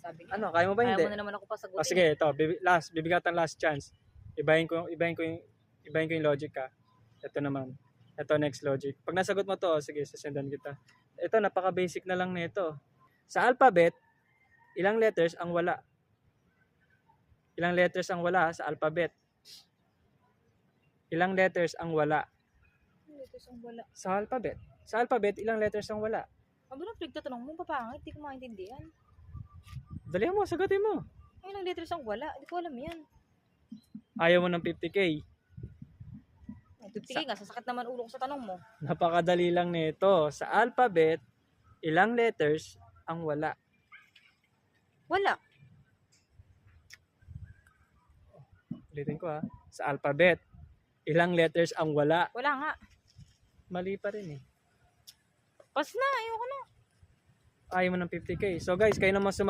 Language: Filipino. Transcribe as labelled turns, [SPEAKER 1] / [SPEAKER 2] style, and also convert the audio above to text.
[SPEAKER 1] Sabi niya.
[SPEAKER 2] Ano, kaya mo ba
[SPEAKER 1] Kaya
[SPEAKER 2] hindi?
[SPEAKER 1] mo na naman ako pasagutin.
[SPEAKER 2] O sige, ito, bibigatan last chance. Ibahin ko yung logic ka. Ito naman. Ito next logic. Pag nasagot mo to, sige, sasendan kita. Ito, napaka-basic na lang nito. Sa alphabet, ilang letters ang wala? Ilang letters ang wala sa alphabet? Ilang letters ang wala
[SPEAKER 1] Letters ang wala.
[SPEAKER 2] sa alphabet? Sa alphabet, ilang letters ang wala?
[SPEAKER 1] Ano lang pinagtatanong mo, papangit, hindi ko maintindihan.
[SPEAKER 2] Dali mo, sagutin mo.
[SPEAKER 1] Ay, ilang letters ang wala? Hindi ko alam yan.
[SPEAKER 2] Ayaw mo ng 50K.
[SPEAKER 1] Sige nga, sasakit naman ulo ko sa tanong mo.
[SPEAKER 2] Napakadali lang nito. Sa alphabet, ilang letters ang wala?
[SPEAKER 1] Wala.
[SPEAKER 2] Ulitin ko ha. Sa alphabet, ilang letters ang wala?
[SPEAKER 1] Wala nga.
[SPEAKER 2] Mali pa rin eh.
[SPEAKER 1] Pas na, ayoko na.
[SPEAKER 2] Ayaw mo ng 50K. So guys, kayo naman